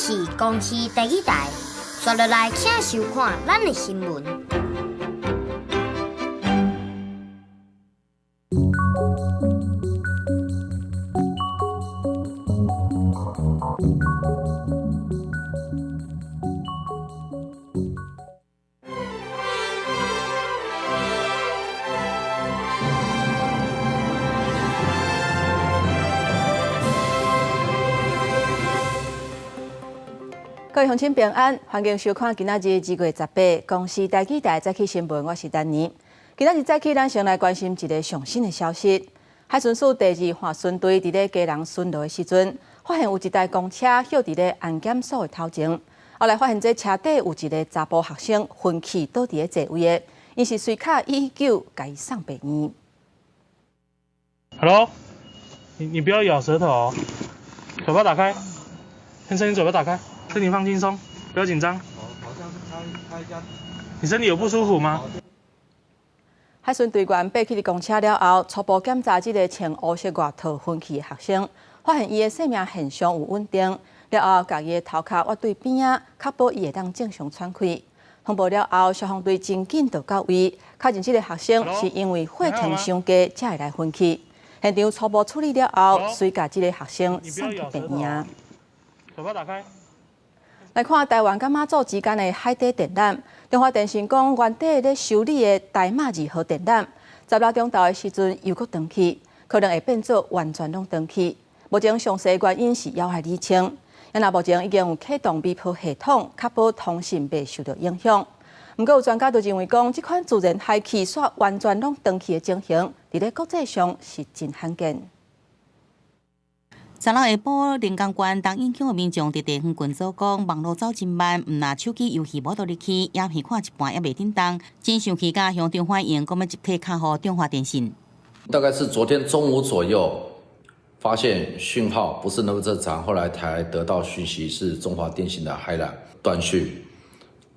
是公视第一台，刷落来请收看咱的新闻。各位乡亲平安，欢迎收看今仔日2月18公视台记台早起新闻，我是丹妮。今仔日早起，咱先来关心一个上新的消息：海巡署第2划巡队伫咧基隆巡逻的时阵，发现有一台公车歇伫咧安检所的头前，后来发现这车底有一个查甫学生昏去倒伫咧座位的，因是随卡119甲伊送病院。Hello， 你不要咬舌头哦，嘴巴打开，先生，你嘴巴打开。身体放轻松，不要紧张。好像是开一家。你身体有不舒服吗？海巡队员爬去公车了后，初步检查这个穿乌色外套昏去的学生，发现伊的生命现象有稳定。了后，把伊的头壳挖对边仔，确保伊会当正常喘气。通报了后，消防队真紧就到位，确认这个学生是因为血糖伤低才会来昏去。现场初步处理了后，随把这个学生送去病院。嘴巴打开。来看台湾甲马祖之间的海底电缆，中华电信讲原底咧修理的台马2号电缆，16中昼的时阵又搁断去，可能会变做完全拢断去。目前详细原因是要害厘清。若目前已经有启动微波系统，确保通讯袂受到影响。不过有专家就认为讲，这款自然海气煞完全拢断去的情形，伫咧国际上是真罕见。昨日下晡，临江县东引乡的民众伫地方群组讲，网络走真慢，毋若手机游戏无倒入去，影片看一半也袂叮当，真生气，甲向中反映，讲要集体敲互中华电信。大概是昨天中午左右，发现讯号不是那么正常，后来才得到讯息是中华电信的海缆断讯。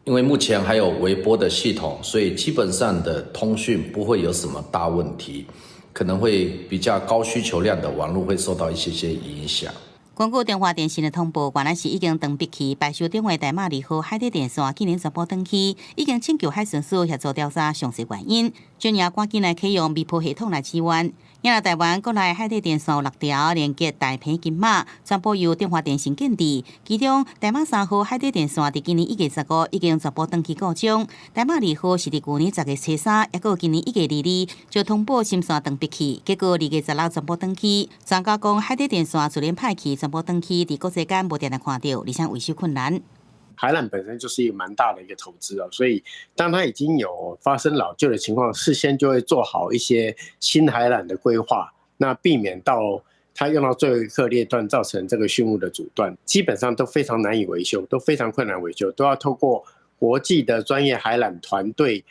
因为目前还有微波的系统，所以基本上的通讯不会有什么大问题。可能会比较高需求量的网络会受到一些影响。根据中华电信的通报，原来是已经断笔去白修中的台马2号海底电线，今年全部断去，已经请求海巡署协助调查详细原因，今年赶紧来启用微波系统来支援。因台湾国内海底电线6条连接大坪金马，全部由中华电信建置。其中台马3号海底电线伫今年1月15已经全部断去故障，台马2号是伫去年10月初3，也有今年1月22就通报新线断笔去，结果2月16全部断去。专家讲海底电线自然歹去，全部断去，伫国际间无定来看到，而且维修困难。海缆本身就是一个蛮大的一个投资哦，所以当它已经有发生老旧的情况，事先就会做好一些新海缆的规划，那避免到它用到最后一刻裂断，造成这个讯务的阻断，基本上都非常难以维修，都非常困难维修，都要透过国际的专业海缆团队，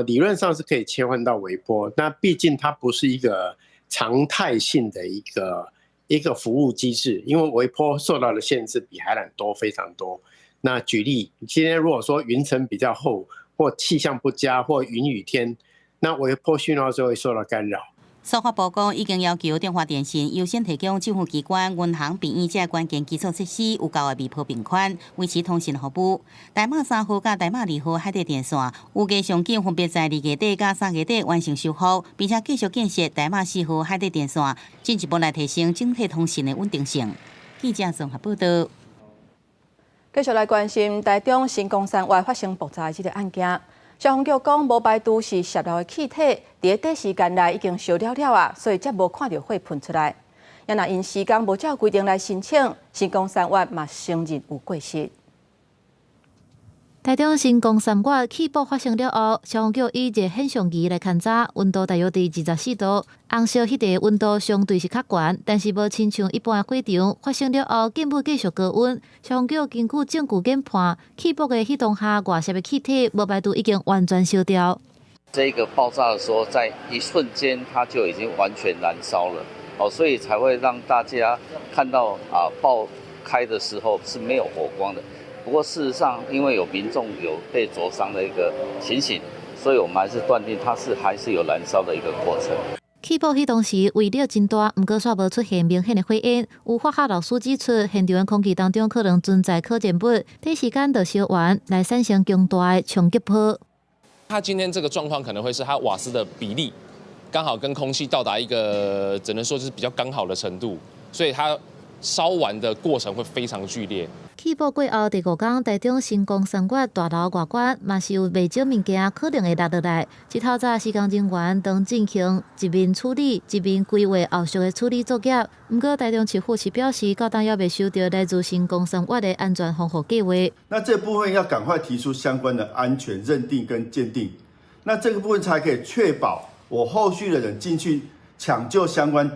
理论上是可以切换到微波，那毕竟它不是一个常态性的一个服务机制，因为微波受到的限制比海缆多非常多。那举例，今天如果说云层比较厚，或气象不佳，或云雨天，那微波讯号就会受到干扰。司法部讲已经要求中华电信优先提供政府机关、银行、病院这关键基础设施有够的微波频宽，维持通讯服务。台马3号甲台马2号海底电线有计上紧分别在2月底甲3月底完成修复，并且继续建设台马4号海底电线，进一步来提升整体通讯的稳定性。记者综合报道。继续来关心台中新光山外发生爆炸的这个案件，消防局讲无排除是泄漏的气体，伫短时间内已经烧了啊，所以才无看到火喷出来。也若因时间无照规定来申请，新光山外嘛承认有过失。台中新光三月起爆发生了后，消防局以热现象仪来勘查，温度大约伫24度，红烧迄个温度相对是较悬，但是无亲像一般火场发生了后，竟要继续高温。消防局根据证据研判，起爆的系统下外泄的气体，无排除已经完全烧掉。这个爆炸的时候，在一瞬间它就已经完全燃烧了，所以才会让大家看到爆开的时候是没有火光的。不过事实上，因为有民众有被灼伤的一个情形，所以我们还是断定它还是有燃烧的一个过程。起爆迄当时威力真大，毋过煞无出现明显的火焰。有化学老师指出，现场的空气当中可能存在可见物，短时间就烧完，来产生强大的冲击波。它今天这个状况可能会是它瓦斯的比例刚好跟空气到达一个只能说是比较刚好的程度，所以它烧完的过程会非常剧烈。起爆过后第5天，台中新光三越大楼外观嘛是有袂少物件可能会落落来。一透早，施工人员当进行一面处理、一面规划后续的处理作业。不过，台中市副市表示，到当也未收到来自新光三越的安全防护计划。那这部分要赶快提出相关的安全认定跟鉴定，那这个部分才可以确保我后续的人进去抢救相关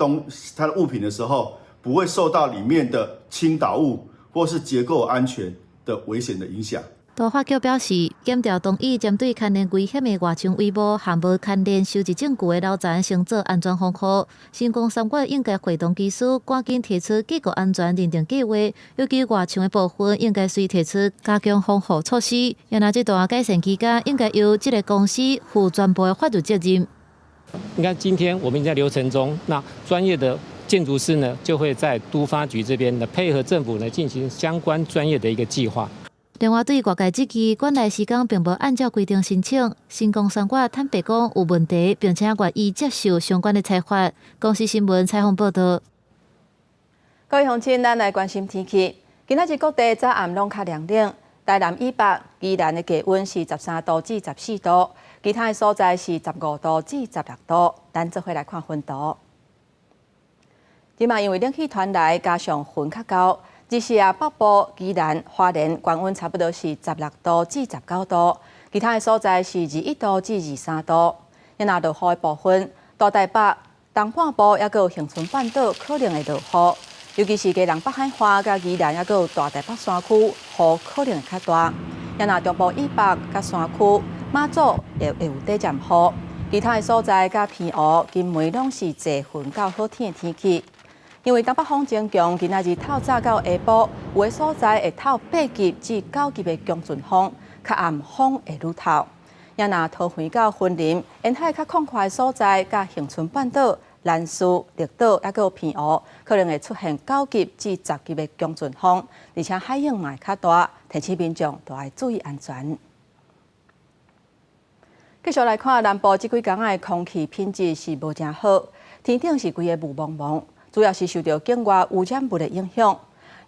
它的物品的时候，不会受到里面的倾倒物或是结构安全的危险的影响。大法局表示，检调同意针对牵连危险的外墙微波和无牵连收集证据的楼层先做安全防护。新光三越应该会同技师赶紧提出结构安全认定计划，尤其外墙的部分应该需提出加强防护措施。也那这段改善期间，应该由这个公司负全部的法律责任。你看，今天我们在流程中，那专业的建筑师呢，就会在都发局这边呢配合政府呢进行相关专业的一个计划。另外，对外界指期管内施工并无按照规定申请，新光三越坦白讲有问题，并且愿意接受相关的裁罚。公司新闻采访报道。各位乡亲，咱来关心天气。今仔日各地早暗拢较凉冷，台南以北、宜兰的低温是13度至14度，其他的所在是15度至16度。咱做伙来看温度。今嘛因为冷气团来，加上云较高，日时北部、宜兰、花莲高温差不多是16度至19度，其他的所在是21度至23度。若落雨的部分，大台北、东半部也有恒春半岛可能会落雨，尤其是基隆北海岸、甲宜兰也有大台北山区，雨可能会较大。若若中部以北、甲山区、马祖会有短暂雨，其他的所在甲偏湖、金门拢是侪云到好天的天气。因为东北风增强，今仔日透早到下晡，有的所在会透8级至9级的强阵风，较暗风会愈透。也若桃园到云林沿海较空旷的所在，甲恒春半岛、兰屿、绿岛，也有偏湖，可能会出现9级至10级的强阵风，而且海涌嘛会较大，提醒民众都要注意安全。继续来看南部这几天的空气品质是无正好，天顶是规个雾蒙蒙。主要是受到境外污染物的影响。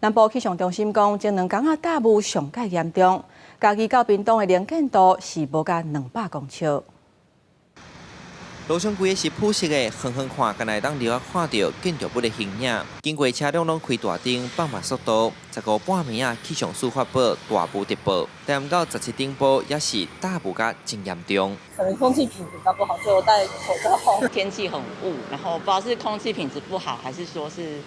南部气象中心讲，这2天大雾上介严重，嘉义到屏东的能见度是无甲200公尺。路上规个是铺设的，远远看，敢来当了看到建筑物的形影。经过车辆拢开大灯，放慢速度。15半暝啊，气象署发布大雾特报，但到17点半也是大雾甲真严重。可能空气品质比较不好，所以我戴口罩。天气很雾，然后不知道是空气品质不好，还是说是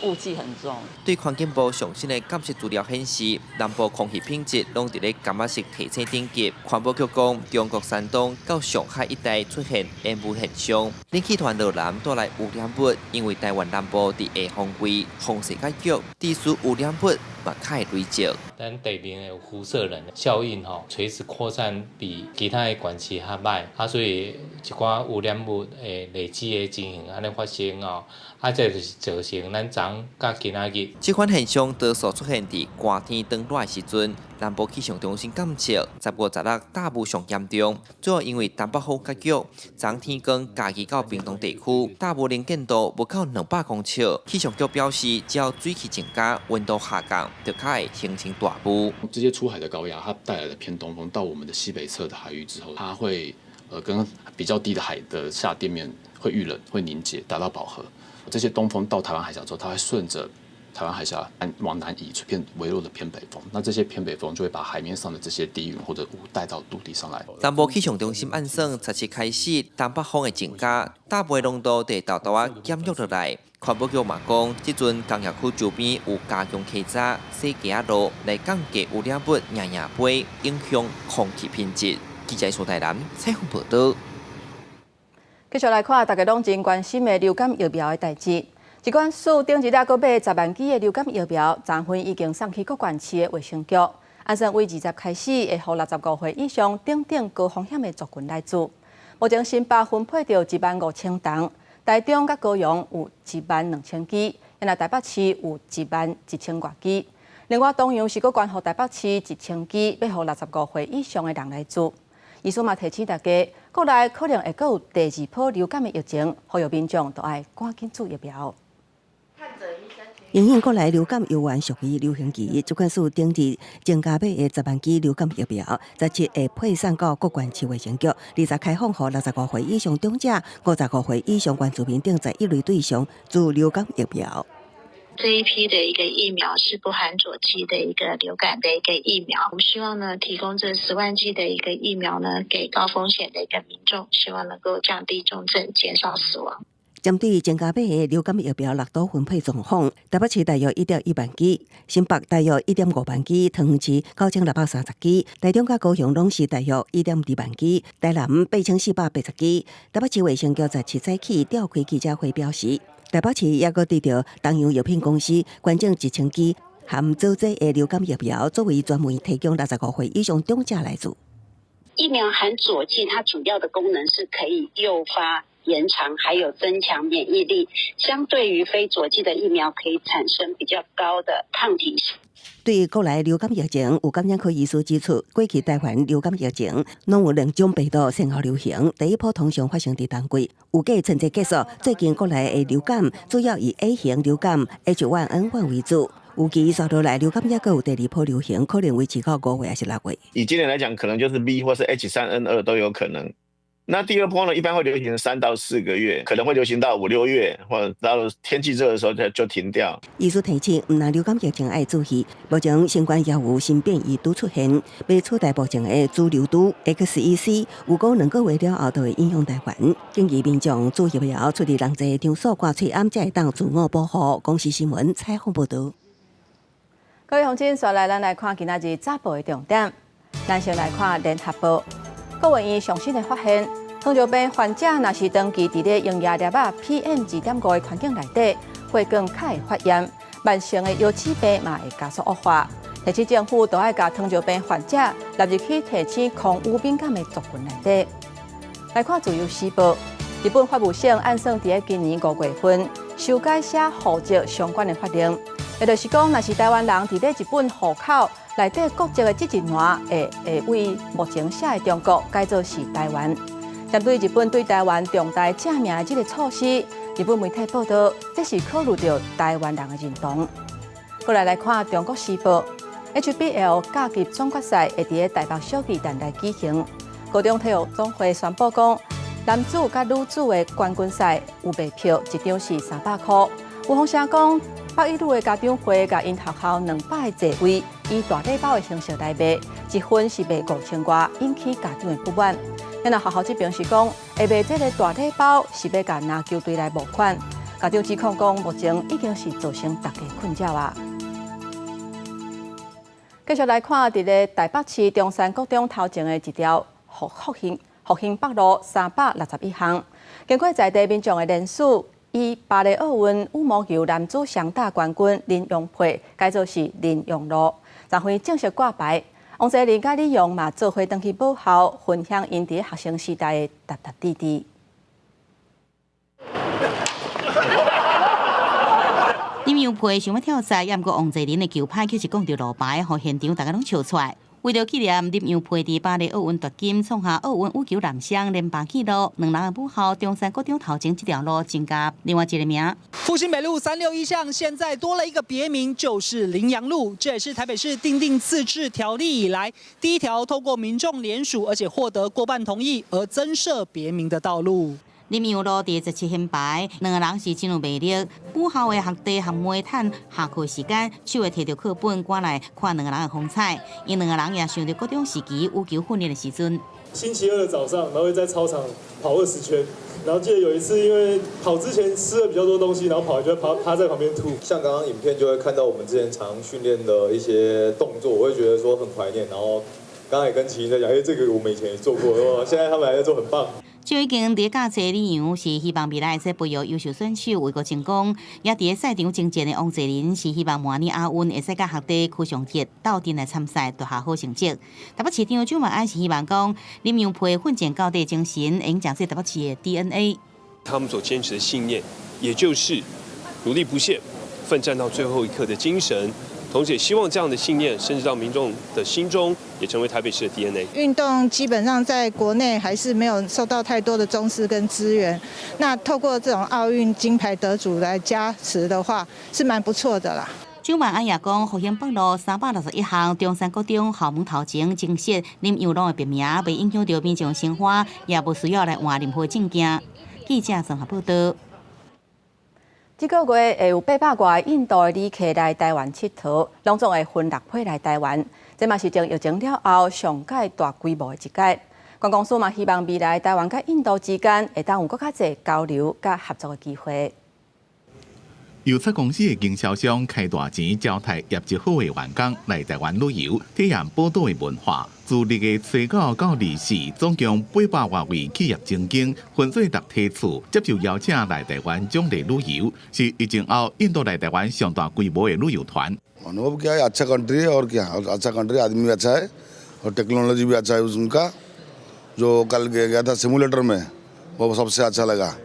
雾气很重。对环境部上新的监测资料显示，南部空气品质拢伫咧甘蔗色提醒顶级。环保局讲，中国山东到上海一带出现烟雾现象，冷气团落南带来污染物，因为台湾南部伫下风季风势较弱，地区污染物嘛较会累积。咱地面的辐射冷效应垂直扩散比其他的管区较歹，所以一寡污染物累积的情形安尼发生这就是造成咱昨甲今仔日。这款现象多数出现伫寒天转热的时阵。南部气象中心监测，15、16大雾上严重，主要因为东北风较弱，昨天光嘉义到屏东地区大雾能见度无到200公尺。气象局表示，只要水汽增加，温度下降，就较会形成大雾。这些出海的高压，它带来的偏东风到我们的西北侧的海域之后，它会跟比较低的海的下地面会遇冷，会凝结，达到饱和。这些东风到台湾海峡之后，它会顺着台湾海峡往南移，微弱的偏北风。那这些偏北风就会把海面上的这些低云或者雾带到陆地上来。南部气象中心暗算，17开始东北风会增加，大雾的浓度会豆豆啊减弱落来。环保局嘛讲，即阵工业区周边有加强气闸、洗街路来降低污染物夜飞，影响空气品质。记者苏台南采访报道。继续来看，大家拢真关心的流感疫苗的代志。疾管署顶一日阁买10万剂的流感疫苗，昨昏已经送去各县市的卫生局。按算为20开始，会予65岁以上等高风险的族群来做。目前新北分配到15000吨，台中甲高雄有12000支，那台北市有11000多支。另外，同样是搁关乎台北市1000支，要予65岁以上的人来做。医师嘛提醒大家，国内可能会搁有第2波流感的疫情，呼吁民众都爱赶紧做疫苗。因应国内流感药丸属于流行期，疾管署定日增加买的10万剂流感疫苗，17会配送到各县市卫生局，20开放予65岁以上长者、55岁以上原住民等在一类对象注流感疫苗。这一批的一个疫苗是不含佐剂的一个流感的一个疫苗，我们希望呢提供这10万剂的一个疫苗呢给高风险的一个民众，希望能够降低重症，减少死亡。针对增加买的流感疫苗6都分配状况，台北市大约1.1万剂，新北大约1.5万剂，桃园市9630剂，台中甲高雄拢是大约1.2万剂，台南8480剂。台北市卫生局17早起召开记者会表示，台北市也搁得到东洋药品公司捐赠1000剂含组织的流感疫苗，作为专门提供65岁以上长者来做。疫苗含佐剂，它主要的功能是可以诱发延长还有增强免疫力，相对于非佐剂的疫苗可以产生比较高的抗体。对国内流感疫情，有感染科医师指出，过去台湾流感疫情拢有2种病毒先后流行，第一波通常发生伫冬季，有计春节结束，最近国内的流感主要以 A 型流感 H1N1 为主。有期续落来，流感也有第2波流行，可能维持到5月还是6月。以今年来讲，可能就是 B 或是 H3N2 都有可能。那第2波呢，一般会流行3到4个月，可能会流行到5、6月，或者到天气热的时候就停掉。医师提醒，唔但流感疫情要注意，目前新冠也有新变异都出现，要取代目前的主流株 XEC， 有讲2个月了后就会影响台湾。建议民众注疫苗，出入人济场所挂喙暗，才会当自我保护。公视新闻采访报道。各位乡亲，接下来咱来看今仔日早报的重点。咱先来看联合报。国卫院上新的发现，糖尿病患者若是长期伫咧用药粒啊 PM2.5的环境内底，血管较会发炎，慢性的腰椎病嘛会加速恶化。提醒政府都爱甲糖尿病患者纳入去提醒抗污敏感的族群内底。来看自由时报，日本法务省按算伫咧今年5月份修改写户籍相关的法令，也就是讲，若是台湾人伫咧日本户口内底国籍的这一栏会为目前写的中国改做是台湾。针对日本对台湾重大正名的这个措施，日本媒体报道，这是考虑到台湾人的认同。过来看中国时报 ，HBL 甲级总决赛会伫咧台北小巨蛋来举行。高中体育总会宣布讲，男子甲女子的冠军赛有卖票，一张是300块。有风声讲，北一女的家长会甲因学校200个座位以大礼包的形式来卖，一份是卖5000块，引起家长的不满。因学校这边是讲，会卖这个大礼包是要甲篮球队来募款。家长指控讲，目前已经是造成大家困扰啊。继续来看，伫咧台北市中山国中头前的一条复兴北路361巷，经过在地民众的联署，以巴黎奥运羽毛球男子双打冠军林永培改做是林永乐，昨天正式挂牌。王泽林甲李勇嘛做伙登去母校，分享因伫学生时代的踏踏滴滴。林永培想要跳赛，也毋过王泽林的球拍却是讲着落牌，互现场大家拢笑出来。为了纪念林永培伫巴黎奥运夺金，创下奥运羽球男双连霸纪录，2人的母校中山国中头前这条路增加另外一个名。复兴北路361巷现在多了一个别名，就是羚羊路。这也是台北市订定自治条例以来第一条透过民众联署，而且获得过半同意而增设别名的道路。林永乐第17显牌，2个人是真有魅力。母校的学弟和妹趁下课时间，手会摕着课本赶来看2个人的风采。因2个人也想着高中时期羽球训练的时阵。星期2的早上，然后会在操场跑20圈。然后记得有一次，因为跑之前吃了比较多东西，然后跑就会趴在旁边吐。像刚刚影片就会看到我们之前常训练的一些动作，我会觉得说很怀念。然后刚才也跟麒麟在讲，这个我们以前也做过，现在他们还在做，很棒。就已经伫教册李阳是希望未来会培育优秀选手为国成功，也伫赛场征战的王泽林是希望明年亚运会使甲学弟屈上铁斗阵来参赛夺下好成绩。台北市长蒋万安是希望讲林永培奋战到底精神，会影响这台北市的 DNA。他们所坚持的信念，也就是努力不懈、奋战到最后一刻的精神。同时也希望这样的信念，甚至到民众的心中，也成为台北市的 DNA。运动基本上在国内还是没有受到太多的重视跟资源，那透过这种奥运金牌得主来加持的话，是蛮不错的啦。蒋万安也讲，复兴北路361巷中山国中校门头前增设啉羊肉的别名，未影响到民众生活，也无需要来换任何证件。记者综合报道。这个月会有800多个印度的旅客来台湾佚佗，拢总会分6批来台湾。这嘛是从疫情了后上届大规模的一届。观光署嘛希望未来台湾甲印度之间会当有更较侪交流甲合作的机会。邮差公司的经销商开大钱招待业绩好的员工来台湾旅游，体验宝岛的文化。自2月初9到24，总共800多位企业精英分做6梯次，接受邀请来台湾奖励旅游，是疫情后印度来台湾上大规模的旅游团。अनुभव क्या है अच्छा कंट्री है और क्या अच्छा कंट्री आदमी भी अच्छा है और टेक्नोलॉजी भी अच्छा है उनका जो कल गया था सिमुलेटर में वो सबसे अच्छा लगा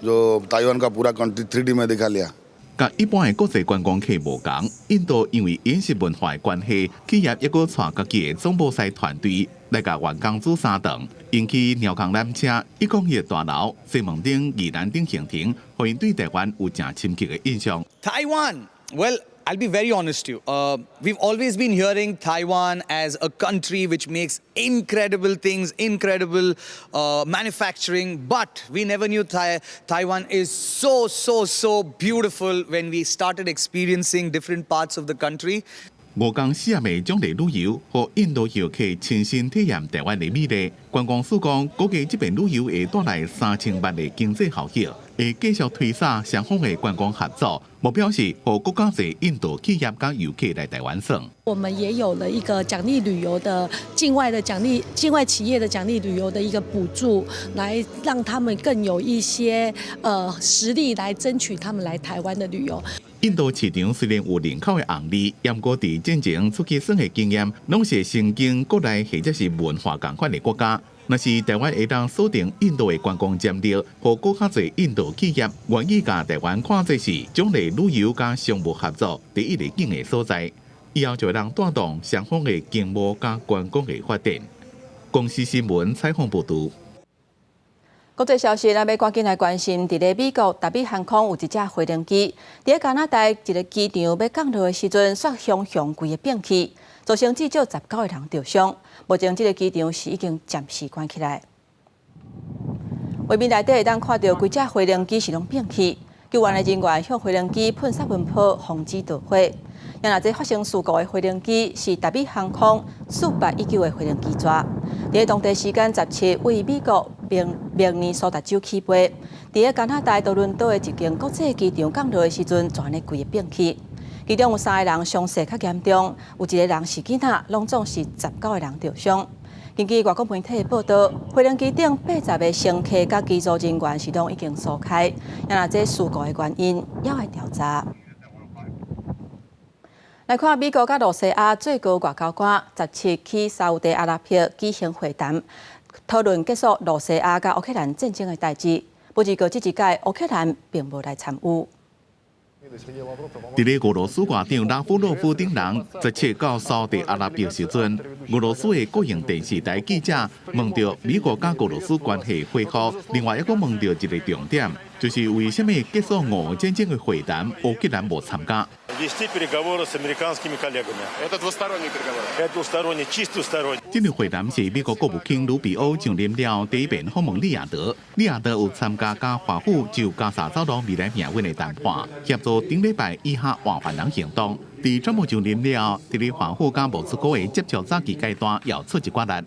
जो ताइवान का पूरा कंट्री 3D में दिखा लिया。甲一般的国际观光客无同，印度因为饮食文化的关系，企业抑阁带家己的总部赛团队来甲员工煮3顿，引起鸟空缆车、101大楼、西门町、宜兰等行程，互因对台湾有正深刻的印象。Taiwan, well, I'll be very honest to you. We've always been hearing Taiwan as a country which makes incredible things, incredible manufacturing, but we never knew Taiwan is so beautiful when we started experiencing different parts of the country. 5天4夜的奖励旅游，和印度游客亲身体验台湾的美丽。观光署讲，估计这边旅游会带来3000万的经济效益，会继续推展双方的观光合作，目标是和更加侪印度企业跟游客来台湾耍。我们也有了一个奖励旅游的境外企业的奖励旅游的一个补助，来让他们更有一些实力来争取他们来台湾的旅游。印度市场虽然有人口的红利，不过伫进前出去耍的经验，拢是曾经国内或者是文化共款的国家。若是台湾会当锁定印度的观光战略，和更较侪印度企业愿意甲台湾看作是奖励旅游甲商务合作第一个景的所在，以后就会当带动双方的经贸甲观光的发展。公司新闻采访报道。国际消息，咱要赶紧来关心，伫咧美国达比航空有一架飞行机，伫咧加拿大一个机场要降落的时阵，煞向规个变气，造成至少19个人受伤。目前这个机场是已经暂时关起来。画面内底会当看到规架飞行机是拢变气，救援的人员向飞行机喷杀蚊泡，防止着火。原来这发生事故的飞行机是达比航空419的飞行机抓，伫当地时间17为美国明尼苏达州起飞，伫加拿大多伦多的一间国际机场降落的时阵，全日规个变气。其中有3个人伤势较严重，有1个人是囡仔，拢总是19个人受伤。根据外国媒体的报道，飞行机顶80个乘客甲机组人员是拢已经疏开，原来这事故的原因还要调查。来看美国甲罗西亚最高外交官17去沙烏地阿拉伯举行会谈，讨论结束罗西亚甲乌克兰战争的代志。不过这一届乌克兰并无来参与。伫咧俄罗斯外长拉夫洛夫等人17到沙烏地阿拉伯时阵，俄羅斯的國營電視台記者問到美國甲俄羅斯關係恢復，另外一個問到一個重點，就是為什麼結束俄烏戰爭的會談，烏克蘭無參加。這個會談是美國國務卿魯比歐上任了第一遍訪問利雅得，利雅得有參加甲華府就加沙走廊未來命運的談判，協助頂禮拜以下換犯人行動。伫川普上任了，伫咧華府甲莫斯科的接觸早期階段，又出一寡力。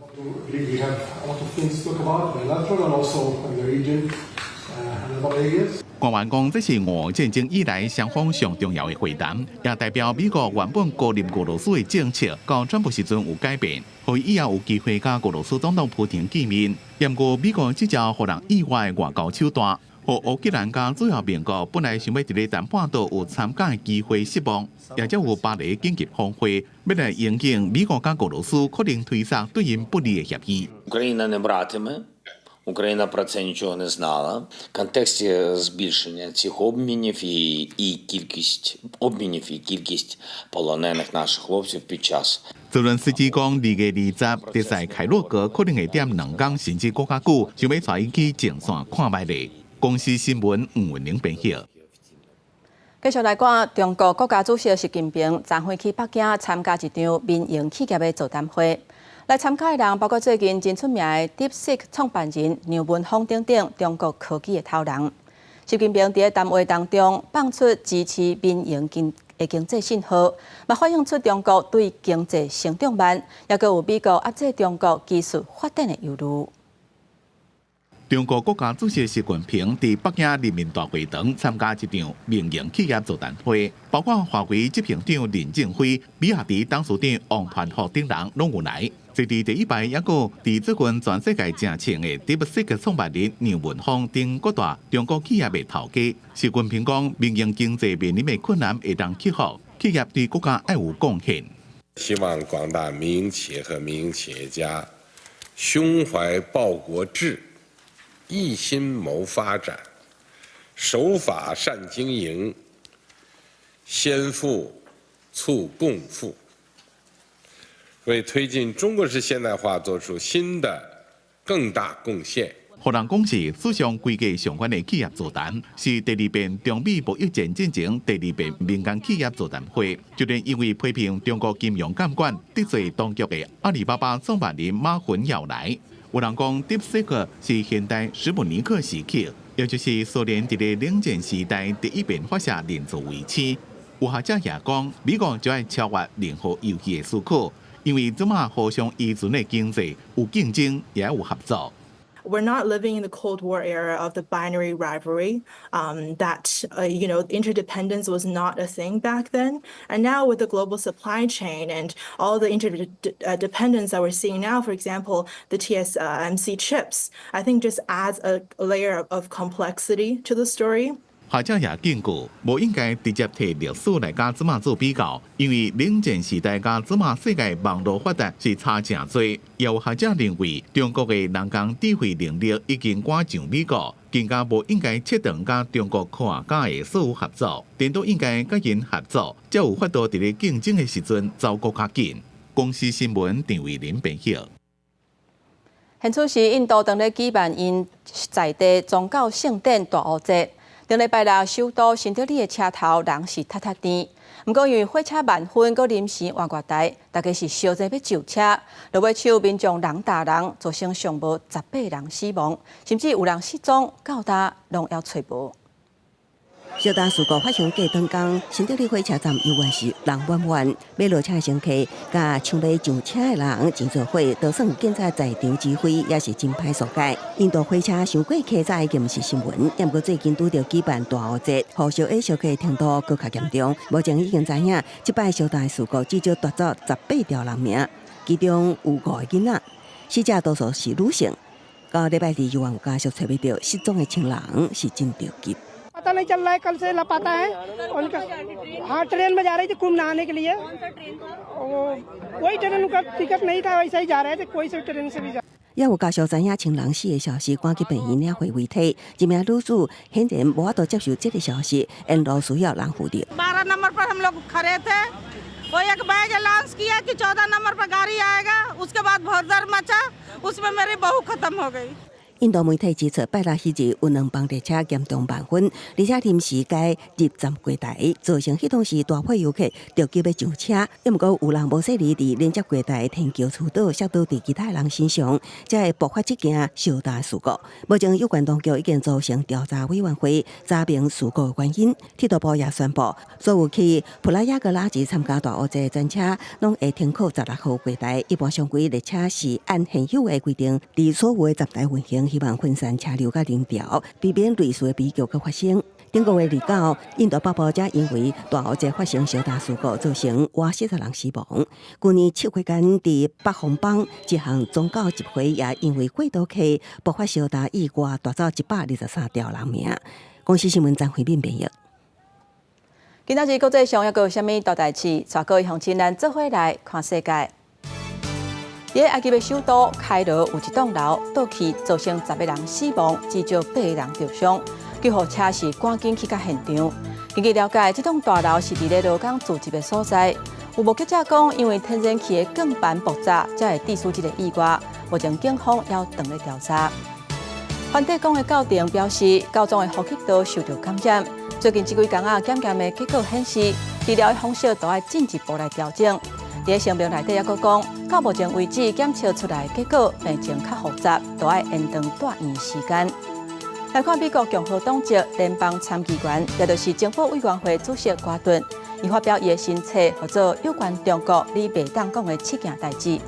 官員講，這是俄烏戰爭以來雙方上重要的會談，也代表美國原本孤立俄羅斯的政策，到川普時陣有改變，互以後有機會甲俄羅斯總統普京見面。不過，美國這招互人意外的外交手段，互烏克蘭甲主要盟國本來想要佇咧談判度有參加的機會失望，也則有巴黎緊急峰會，要來應應美國甲俄羅斯可能推出對因不利的協議。Україна про це нічого не знала. В контексті збільшення цих обмінів і кількість обмінів і кількість полонених наших хлопців під час. 泽伦斯基讲，2月20日，迪塞凯洛格可能会点2天甚至更加久，想要带伊去前线看卖咧。公司新闻吴文玲编辑。继续来看，中国国家主席习近平昨天去北京参加一场民营企业的座谈会。来参加的人包括最近真出名的 DeepSeek 创办人杨文峰等等中国科技的头人。习近平在谈话当中放出支持民营经济信号，嘛反映出中国对经济成长慢，也佮有美国压制中国技术发展的忧虑。中国国家主席习近平伫北京人民大会堂参加一场民营企业座谈会，包括华为执行长任正非、比亚迪董事长王传福等人拢有来。随伫第一排，也有伫最近全世界正请的 DeepSeek 创办人杨文峰等各大中国企业的头家。习近平讲，民营经济面临的困难会当克服，企业对国家要有贡献。希望广大民营企业和民营企业家胸怀报国志，一心谋发展，守法善经营，先富促共富，为推进中国式现代化做出新的更大贡献。互人讲是史上规格上悬的企业座谈，是第2遍中美贸易战进前第2遍民间企业座谈会。就连因为批评中国金融监管得罪当局的阿里巴巴创办人马云也来。有人讲 DeepSeek 是现代史普尼克时期，也就是苏联伫个冷战时代第一遍发射人造卫星。有学者也讲，美国就要超越任何游戏的思考，因为即马互相依存的经济有竞争，也有合作。We're not living in the Cold War era of the binary rivalry, that, interdependence was not a thing back then. And now with the global supply chain and all the interdependence that we're seeing now, for example, the TSMC chips, I think just adds a layer of complexity to the story. 学者也警告，无应该直接摕历史来甲即马做比较，因为冷战时代甲即马世界网络发达是差真多。也有学者认为，中国的人工智慧能力已经赶上美国，更加无应该切断甲中国科学家的所有合作，顶多应该甲因合作，才有法度伫咧竞争的时阵走更较近。公司新闻张伟林编辑。现此时，印度当咧举办因在地宗教圣典大乌节。顶礼拜六，首都新德里的车头人是塌塌颠，不过因为火车慢分，佮临时换月台，大家是烧济要就车，落尾手民众人打人，造成上无18人死亡，甚至有人失踪，到达拢要找无。小大事故发生隔当天，新德里火车站游园时人满满，要落车乘客甲抢要上车的人真做伙，就算警察在场指挥，也是真歹疏解。印度火车伤过客早已经毋是新闻，但过最近拄着举办大乌节，互烧的小客程度更加严重。目前已经知影，这摆小大事故至少夺走18条人命，其中有5个囡仔，死者多数是女性。到礼拜二，游园家属找不到失踪的亲人，是真着急。पता नहीं चल रहा है कल से लापता है उनका हाँ ट्रेन में जा रही थी कुंभ नहाने के लिए वही ट्रेन का टिकट नहीं था वैसे ही जा रहे थे कोई से ट्रेन से भी जा 也有家属知影亲人死的消息，赶去病院领回遗体。一名女子显然无法度接受这个消息，沿路需要人扶着。12 नंबर पर हम लोग खड़े थे, वो एक बैग अनाउंस किया कि 14 नंबर पर गाड़ी आएगा, उसके बाद बहुत डर मचा, उसमें मेरी बहू खत्म हो गई。印度媒体指出，拜六迄日有2班列车严重慢分，而且临时改入站柜台，造成迄当时大批游客着急要上车。也毋过有人无细理伫连接柜台天桥触倒，摔倒伫其他人身上，才会爆发这件小大事故。目前有关当局已经组成调查委员会，查明事故的原因。铁道部也宣布，所有去普拉雅格拉吉参加大乌节的专车，拢会停靠16号柜台。一般常规列车是按现有的规定，伫所有的站台运行。希望分散车流甲人潮，避免类似的悲剧嘅发生。顶个月29，印度北部则因为大乌节发生小大事故，造成约40人死亡。去年7月间，伫北方邦一项宗教集会也因为过度客爆发小大意外，夺走123条人命。公司新闻张慧敏编译。今仔日国际上还有啥物大代志？带各位乡亲咱做伙来看世界。在埃及的首都开罗有一栋楼倒去，造成10个人死亡，至少8个人受伤。救护车是赶紧去到现场。根据了解，这栋大楼是伫咧罗岗聚集的所在。有目击者讲，因为天然气的钢板爆炸，才会致使这个意外。目前警方要等来调查。反对讲的校长表示，高中的呼吸道受到感染。最近这几天检验的结果显示，治疗的方式都要进一步来调整。在声明内底也讲，到目前为止检测出来的结果病情较复杂，都要延长住院时间。来看美国共和党籍联邦参议员，也就是政府委员会主席瓜顿，伊发表伊的新册，叫做有关中国你袂当讲的7件代志。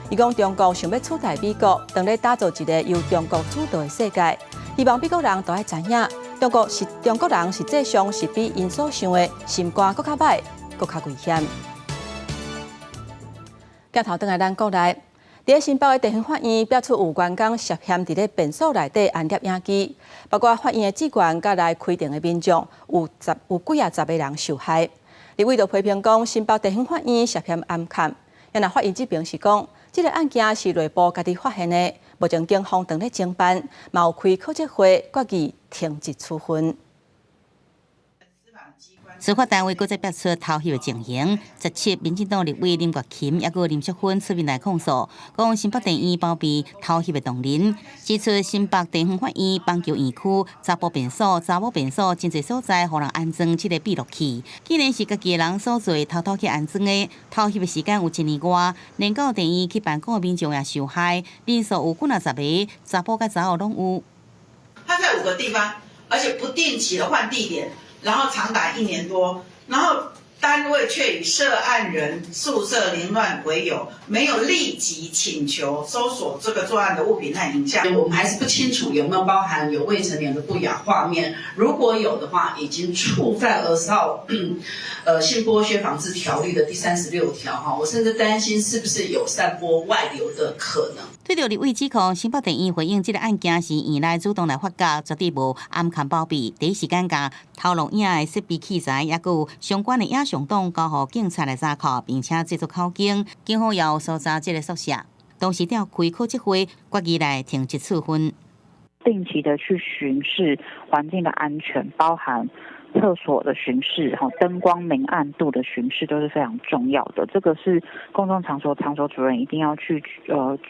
伊讲中国想要取代美国，当咧打造一个由中国主导的世界，希望美国人都要知影，中国人实际上是比因所想的心肝搁较歹，搁较危险。镜头转来咱国内，伫新北的地方法院表出有员工涉嫌伫咧便所内底安摄影机，包括法院的职员甲来开庭的民众，有几10个人受害。立委就批评讲，新北地方法院涉嫌暗砍。原来法院这边是讲，这个案件是内部家己发现的，目前警方正咧侦办，嘛有开考证会，决议停职处分。司法单位搁再表出偷袭的情形，17民进党立委林国琴也搁林淑芬出面来控诉，讲新北地院包庇偷袭的动人，指出新北地方法院邦桥院区查甫便所、查某便所真侪所在，互人安装这个闭路器，竟然是家己的人所做，偷去安装的。偷袭的时间有1年多，连到地院去办公的民众也受害，人数有50个，查甫甲查某拢有。他在5个地方，而且不定期的换地点。然后长达1年多，然后单位却以涉案人宿舍凌乱为由，没有立即请求搜索这个作案的物品和影像。我们还是不清楚有没有包含有未成年的不雅画面，如果有的话，已经触犯20号性剥削防治条例的第36条哈。我甚至担心是不是有散播外流的可能。对着立委指控，新北地院回应这个案件是院内主动来发觉，绝对无暗砍包庇，第一时间将偷录影的设备器材，也有相关的影像档交予警察来查扣，并且制作口径。警方也有搜查这个宿舍，同时调开考证会，决议来停职处分。定期的去巡视环境的安全，包含厕所的巡视，灯光明暗度的巡视都是非常重要的。这个是公众场所主任一定要去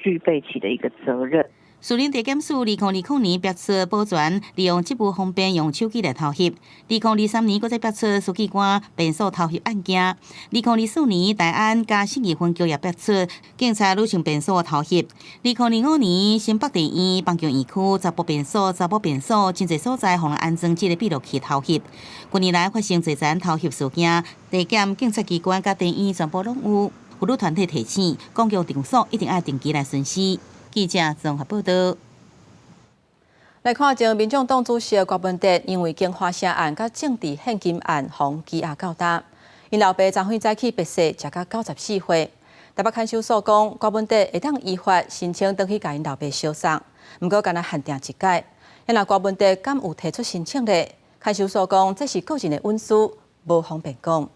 具备起的一个责任。士林地检署2020年标出保全利用职务方便用手机来偷袭，2023年搁再标出书记官便所偷袭案件，2024年大安加信义分局也标出警察女性便所偷袭，2025年新北地院邦桥院区查甫便所真侪所在互人安装这个闭路器偷袭。近年来发生侪桩偷袭事件，地检警察机关甲地院全部拢有。妇女团体提醒，公共场所一定要定期来巡视。记者综合报道。来看前民众党主席郭文德，因为经花城案甲政治献金案，互羁押到担。因老爸昨昏早起病逝，食到94岁。台北看守所讲，郭文德会当依法申请登去甲因老爸烧送，不过敢若限定一届。因若郭文德敢有提出申请咧？看守所讲，这是个人的隐私，无方便讲。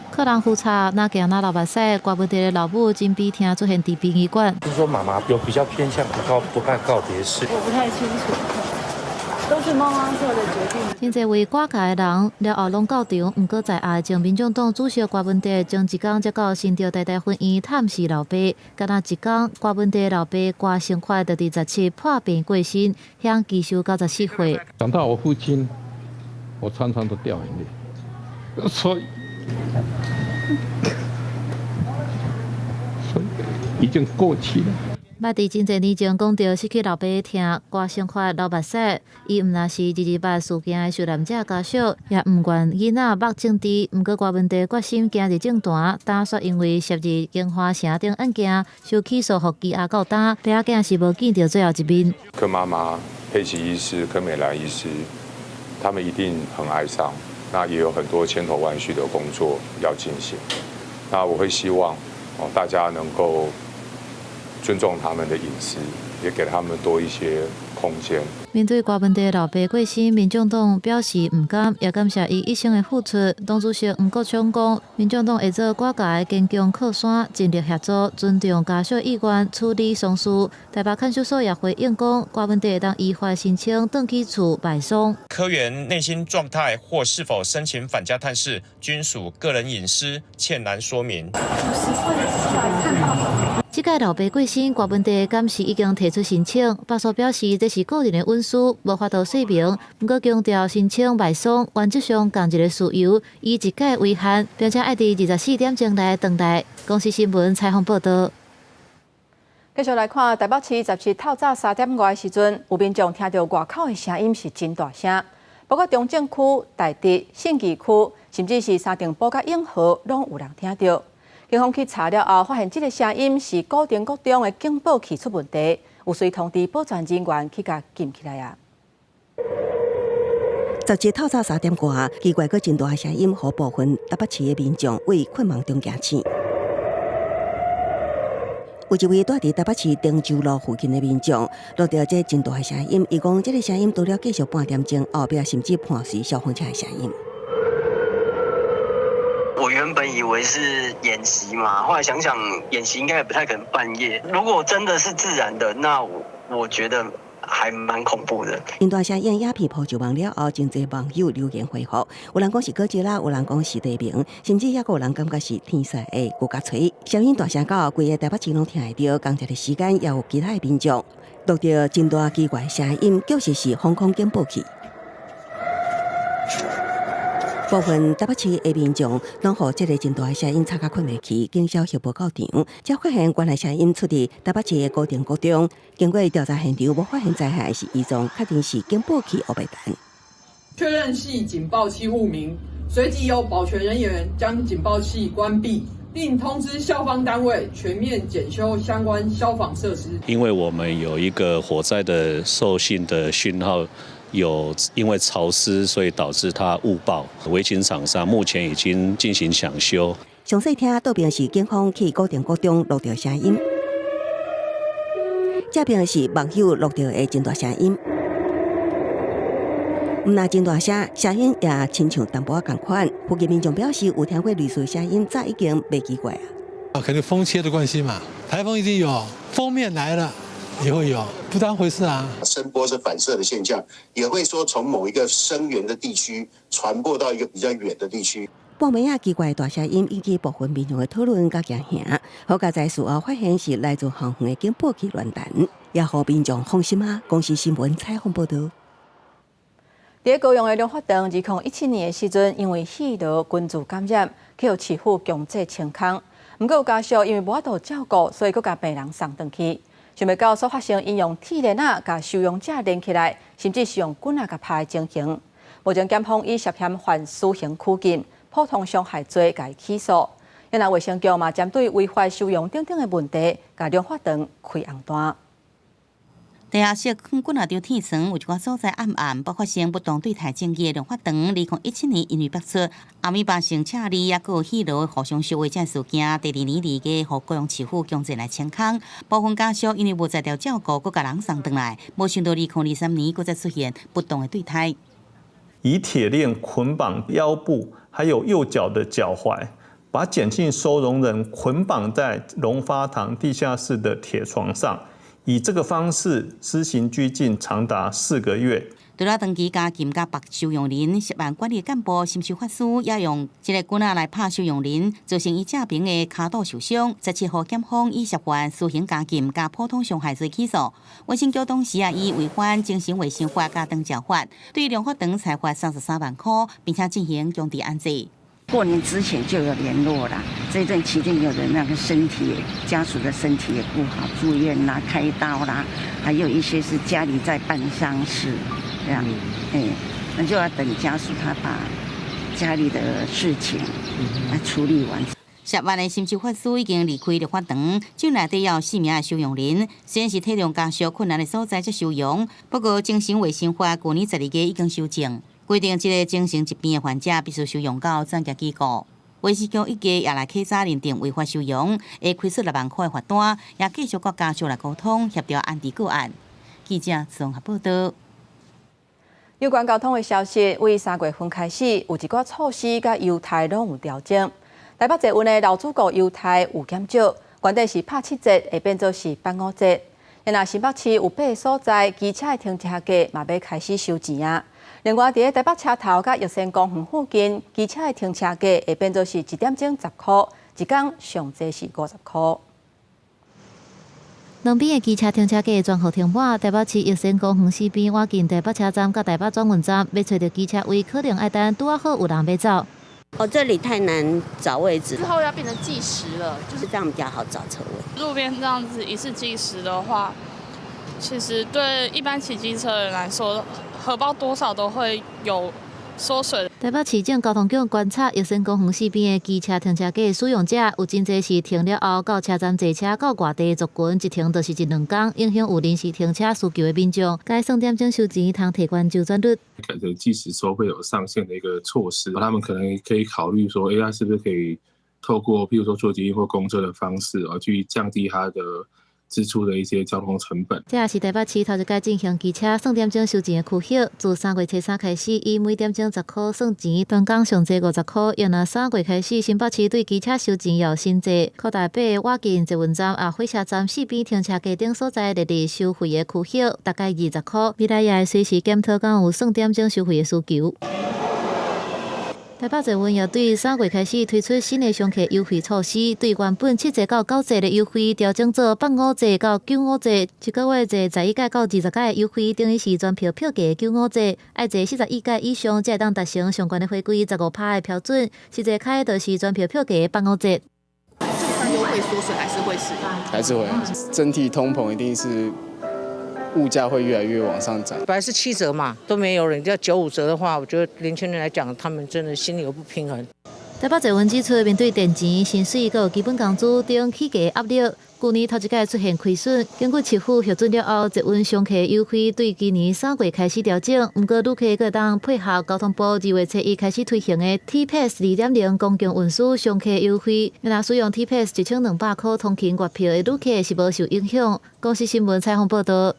客人复查，那给那老板说，郭文德的老母今比听出现伫殡仪馆。就是说妈妈有比较偏向不办告别式。我不太清楚，都是妈妈做的决定。真侪为挂界的人了后拢到场，毋过在下将民众党主席郭文德将一天接到新潮台婚姻探视老爸，敢若一天郭文德老爸郭成快就伫17破病过身，享其寿94岁。想到我父亲，我常常都掉眼泪，所以已经过去了。捌伫真侪年前讲到失去老爸听郭成快老目屎，伊毋若是228事件的受难者家属，也毋愿囡仔目政治。毋过郭文德决心行入政坛，打算因为涉入金华城等案件，受起诉，互羁押到担。爸囝是无见到最后一面。柯妈妈、佩奇医师、柯美兰医师，他们一定很哀伤。那也有很多千头万绪的工作要进行。那我会希望大家能够尊重他们的隐私，也给他们多一些空间。面对大问题老爸过身，民众党表示唔甘，也感谢伊一生的付出。党主席吴国昌讲，民众党会做挂界坚强靠山，尽力协助，尊重家属意愿，处理丧事。台北看守所也回应讲，大问题当依法申请登记处摆送。科员内心状态或是否申请返家探视，均属个人隐私，欠难说明。这届老爸过身，大问题敢是已经提出申请。白所表示，这是个人的隐私，无法度说明。不过强调申请卖送原则上同一个事由，以一届为限，并且要伫24点钟内等待。公司新闻采访报道。继续来看台北市17透早3点外的时阵，有民众听到外口的声音是真大声，包括中正区、台北、信义区，甚至是三重埔甲永和，拢有人听到。警方去查了后，发现这个声音是固定国中的警报器出问题，有随通知保全人员去甲禁起来啊。17透早3点外，奇怪个真大声音，互部分台北市的民众为困梦中惊醒。有一位住伫台北市汀州路附近的民众，录到这真大的声音，伊讲这个声音除了继续半点钟，后壁甚至伴随消防车的声音。我原本以为是演习嘛，后来想想演习应该也不太可能半夜。如果真的是自然的，那我觉得还蛮恐怖的。因大声音影片曝就网了后，真侪网友留言回复，有人讲是哥吉拉，有人讲是地名，甚至也有人感觉是天使的骨架锤。声音大声到规个台北市拢听得到，同一个时间也有其他的民众录到真大奇怪声音，确实是防空警报器。部分台北市的民众拢互这个真大的声音吵甲困袂去，警消协报到场，才发现原来声音出伫台北市的高定国中。经过调查现场，无发现灾害是异状，确定是警报器黑白弹。确认系警报器误鸣，随即由保全人员将警报器关闭，并通知消防单位全面检修相关消防设施。因为我们有一个火灾的受信的讯号。有因为潮湿，所以导致它误报。围裙厂商目前已经进行抢修。详细听倒边是警方去高定国中录到声音，这边是网友录到的真大声音。唔那真大声音也亲像淡薄仔同款。附近民众表示，有听过类似声音，早已经袂奇怪啊。可能风切的关系嘛，台风一定有，锋面来了。也会有，不当回事啊。声波是反射的现象，也会说从某一个声源的地区传播到一个比较远的地区。半暝仔奇怪的大声音引起部分民众的讨论甲惊吓，好加在事后发现是来自航远的警报器乱弹，也互民众放心啊。公司新闻采访报道。伫高雄的龙发堂，2017年的时阵，因为气流菌株感染，去互市府强制清空。不过有家属因为无法度照顾，所以佫甲病人送回去。想袂到所发生因用铁链仔甲收容者连起来，甚至是用棍仔甲拍情形。目前检方以涉嫌犯私刑拘禁、普通伤害罪甲起诉。原来卫生局嘛针对违法收容等等的问题，甲龙发堂开红单。地下室放几啊张天床，有一寡所在暗，包括发不当对待正义的龙发堂，2017年因为爆出暗暝发生车厘也有戏路互相烧毁这事件，第2年2月，互高雄市府强制来清空。部分家属因为无在调照顾，佮甲人送回来，无想到2023年佮再出现不当的对待，以铁链捆绑腰部，还有右脚的脚踝，把检禁收容人捆绑在龙发堂地下室的铁床上。以这个方式施行拘禁长达4个月。除了长期加禁甲绑收容人，涉案管理干部心受法师也用一个棍仔来拍收容人，造成伊正平的骹肚受伤。17号检方以涉嫌私刑加禁加普通伤害罪起诉。卫生局当时也以违反精神卫生法甲长照法，对龙发堂裁罚33万块，并且进行强制安置。过年之前就有联络啦，这段期间有的那个身体家属的身体也不好，住院啦、开刀啦，还有一些是家里在办丧事，这样，那就要等家属他把家里的事情来处理完。涉案的心受法师已经离开龙发堂，境内底有4名的收容人，虽然是体谅家属困难的所在才收容，不过精神卫生法去年12月已经修正。规定，这个精神疾病的患者必须收容到专家机构。卫生局一家也来稽查认定违法收容，会开出6万块的罚单，也继续跟家属来沟通协调安置个案。记者综合报道。有关交通的消息，为3月份开始，有一寡措施甲优待拢有调整。台北捷运的劳主顾优待有减少，原底是拍7折，会变做是8、5折。若新北市有8个所在，机车的停车价嘛要开始收钱啊。另外，伫台北车头甲玉山公园附近，机车的停车价会变做是1点钟10块，一天上济是50块。两边的机车停车格全部停满，台北市玉山公园四边挖近台北车站甲台北转运站，要找到机车位可能要等拄好有人要走。这里太难找位置，之后要变成计时了，就是这样比较好找车位。路边这样子一次计时的话，其实对一般骑机车的人来说，荷包多少都会有缩水。台北市政交通局观察玉山公园四边的机车停车格使用者，有真侪是停了后到车站坐车到外地族群，一停就是1-2天，影响有临时停车需求的民众。该算点钟收钱，通提高周转率。可能计时收费有上限的一个措施，他们可能可以考虑说，他是不是可以透过譬如说坐捷运或公车的方式，去降低它的支出的一些交通成本。这也是台北市头一届进行机车算点钟收钱的区域，自3月初3开始，以每点钟10块算钱，全港上济50块。原来3月开始，新北市对机车收钱也有新制，扩大北挖近捷运站、火车站四边停车格等所在日日收费的区域，大概20块。未来也会随时检讨，敢有算点钟收费的需求。台北捷运也对3月开始推出新的乘客优惠措施，对原本7折到9折的优惠调整做8、5折到9、5折，一个月坐11届到20届的优惠，等于是全票票价9、5折，爱坐41届以上才会当达成相关的回归15%的标准，实际开就是全票票价8、5折。优惠缩水还是会使用？还是会，整体通膨一定是。物价会越来越往上涨。本来是7折嘛，都没有人，要95折的话，我觉得年轻人来讲，他们真的心里有不平衡。台北捷运指出，面对电钱、薪水和基本工资等起价压力，去年头一届出现亏损。经过市府核准了后，捷运乘客优惠对今年3月开始调整。不过，旅客可当配合交通部2月初1开始推行的 T-Pass 2.0 公共运输乘客优惠。若使用 T-Pass 1200块通勤月票的旅客是无受影响。公司新闻采访报道。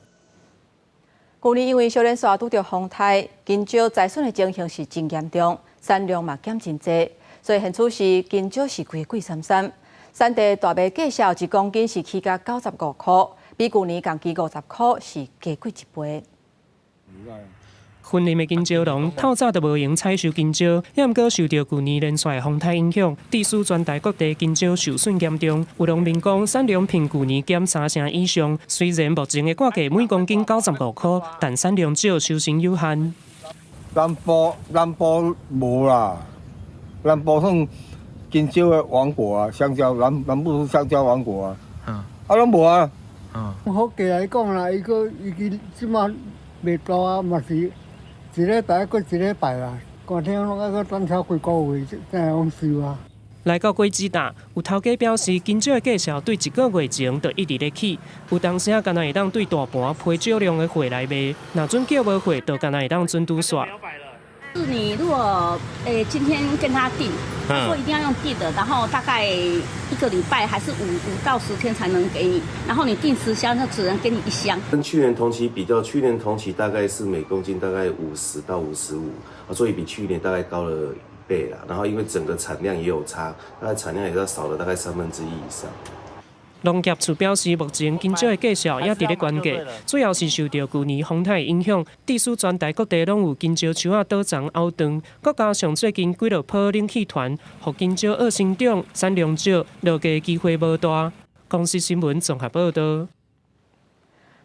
去年因为小连线拄着风台，金蕉栽损的情形是真严重，产量嘛减真济，所以现此时金蕉是贵三三。产地大卖价小1公斤是起价95块，比去年同期50块是加贵1倍。婚林的金蕉农透早就无用采收金蕉，也毋过受到去年连续的风台影响，地区全台各地金蕉受损严重。有农民讲产量比去年减3成以上，虽然目前的价格每公斤95块，但产量少，收成有限。南部无啦，南部算金蕉的王国啊，香蕉南部是香蕉王国啊，拢无啊。好价来讲啦，伊即马卖大啊，嘛是。一礼拜过一礼拜啦，寒天拢要等超几个月才能收啊。来到果子达，有头家表示，金蕉的价销对1个月前就一直在起，有当时敢若会当对大盘批少量的货来卖，若准叫无货，就敢若会当准拄煞。是你如果今天跟他订，他说一定要用订的，然后大概1个礼拜还是5到10天才能给你，然后你订10箱，就只能给你1箱。跟去年同期比较，去年同期大概是每公斤大概50到55，所以比去年大概高了1倍啦。然后因为整个产量也有差，大概产量也要少了大概1/3以上。农业处表示，目前金蕉的价销也伫咧悬价，主要是受到去年风台影响，地区全台各地拢有金蕉树仔倒长凹断，再加上最近几落波冷气团，互金蕉恶生长，产量少，落价机会无大。公司新闻综合报道。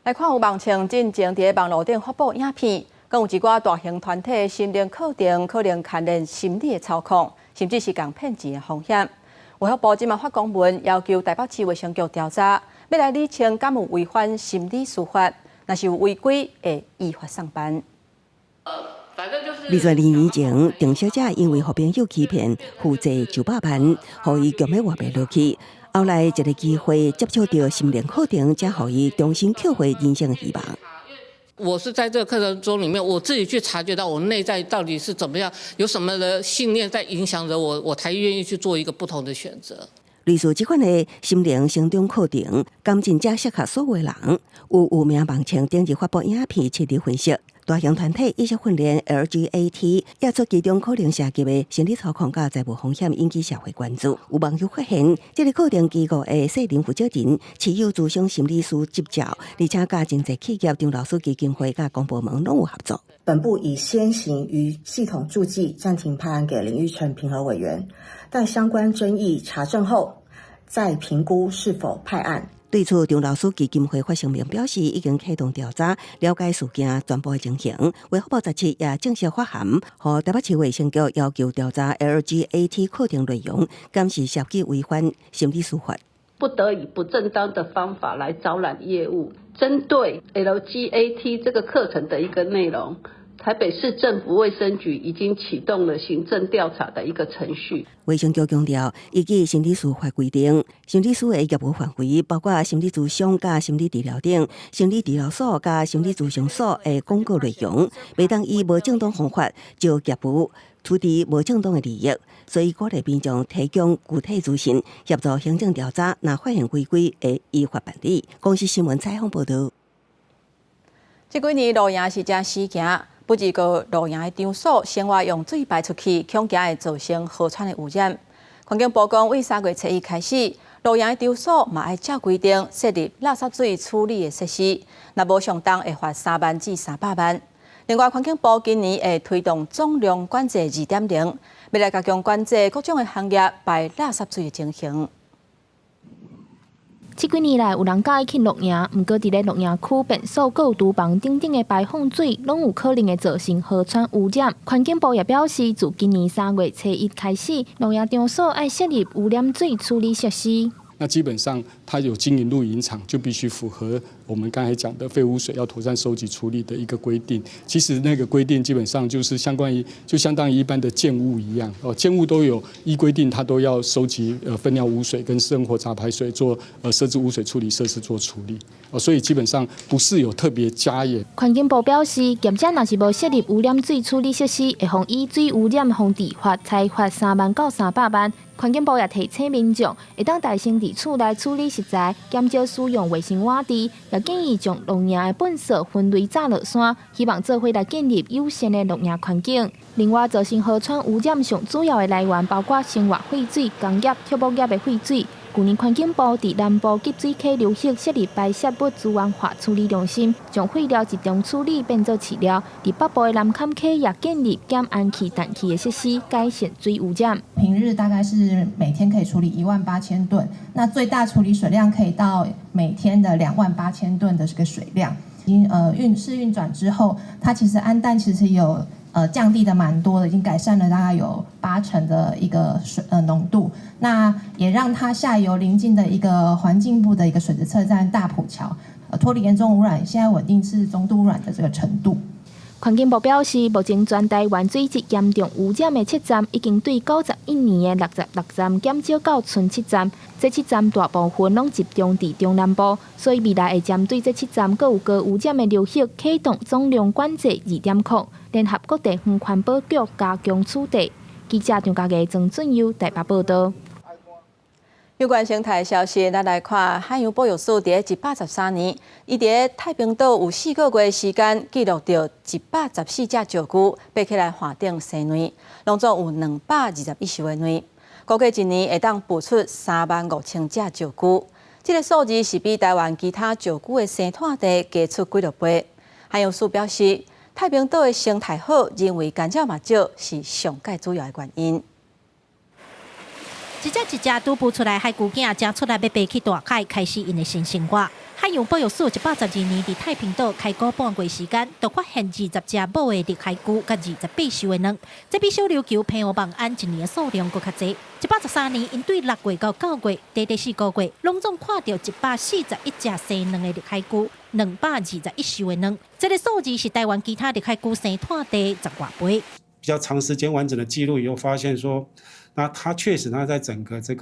来看有网青进前伫网络顶发布影片，更有一寡大型团体心灵课程可能牵连心理的操控，甚至是共骗钱的风险。卫福部今嘛发公文，要求台北市卫生局调查，要来厘清敢有违反心理司法，若是有违规，会依法上班。2002年前，郑小姐因为互朋友欺骗，负债900万，互伊强要活袂落去。后来一个机会接触到心灵课程，才互伊重新捡回人生的希望。我是在这个课程中里面，我自己去察觉到我内在到底是怎么样，有什么的信念在影响着我，我才愿意去做一个不同的选择。类似这款的心灵成长课程，感情者适合所有人。有名网青顶日发布影片，彻底分析大型团体意识训练 LGAT 也出其中可能涉及的心理操控甲财务风险，引起社会关注。有网友发现，这个课程机构的设定负责人持有资深心理师执照，而且甲真侪企业、张老师基金会甲公部门拢有合作。本部已先行于系统注记暂停判案给林玉成评核委员，待相关争议查证后，再评估是否派案。对此，张老师基金会发声明表示，已经启动调查，了解事件全部的情形。卫福部17也正式发函，和台北市卫生局要求调查 LGAT 课程内容，监视涉及违反心理司法。不得以不正当的方法来招揽业务。针对 LGAT 这个课程的一个内容，台北市政府卫生局已经启动了行政调查的一个程序。卫生局强调，依据心理司法规定，心理师的业务范围包括心理咨商加心理治疗等，心理治疗所加心理咨商所的广告内容，袂当以无正当方法就业务处理无正当的利益，所以鼓励民众提供具体资讯，协助行政调查，若发现违规的依法办理。公司新闻采访报道。这几年露营是真死行。不止个露营的场所，生活用水排出去，恐惊会造成河川的污染。环境部讲，为3月初1开始，露营的场所嘛要照规定设立垃圾水处理的设施，若无上当会罚3万至300万。另外，环境部今年会推动总量管制 2.0， 要来加强管制各种的行业排垃圾水的情形。这几年来，有人介意去露营，不过伫咧露营区便所、有厨房等等的排放水，拢有可能会造成河川污染。环境部也表示，自今年3月初1开始，露营场所要设立污染水处理设施。那基本上，它有经营露营场，就必须符合我们刚才讲的废污水要妥善收集处理的一个规定。其实那个规定基本上就是相当于一般的建物一样哦，建物都有依规定，它都要收集分尿污水跟生活杂排水做设置污水处理设施做处理哦，所以基本上不是有特别加严。环境部表示，业者若是无设立污染水处理设施，会向以水污染防治法裁罚3万到300万。环境部也提醒民众，会当大先伫厝内处理食材，减少使用卫生碗池，也建议将露营的粪扫分类炸落山，希望做伙来建立友善的露营环境。另外，造成河川污染上主要的来源包括生活废水、工业、畜牧业的废水。去年环境部伫南部集水溪流域设立排泄物资源化处理中心，将废料集中处理变做饲料。伫北部的南坎溪也建立减氨气、氮气的设施，改善水污染。平日大概是每天可以处理18000吨，那最大处理水量可以到每天的28000吨的这个水量。试运转之后，它其实氨氮其实有降低的蛮多的，已经改善了大概有80%的一个水浓度。那也让它下游邻近的一个环境部的一个水质测站大埔桥，脱离严重污染，现在稳定是中度污染的这个程度。环境部表示，目前全台湾水质严重污染的7站，已经对91年的66站减少到剩7站。这7站大部分拢集中伫中南部，所以未来会针对这7站各有高污染的流域，启动总量管制2.0，联合各地方环保局加强处理。记者张家嘅曾俊佑台北报道。有关生态消息，咱来看海洋保育署伫113年，伊伫太平岛有4个月时间记录到114只石龟爬起来岸顶生卵，拢总有221艘的卵。估计一年会当孵出35000只石龟，这个数字是比台湾其他石龟的生产地加出几落倍。海洋署表示，太平岛的生态好，认为干扰嘛少是上界主要的原因。一只都孵出来海龟囝，正出来要爬去大海，开始因的新生活。海洋保育署112年伫太平岛开估半月时间，就发现20只母的绿海龟，甲28艘的卵。这比小琉球平湖望安一年的数量搁较侪。113年，因对6月到9月第4个月，拢总看到141只生卵的绿海龟，221艘的卵。这个数字是台湾其他绿海龟生产地10外倍。比较长时间完整的记录以后，发现说，那它确实它在整个这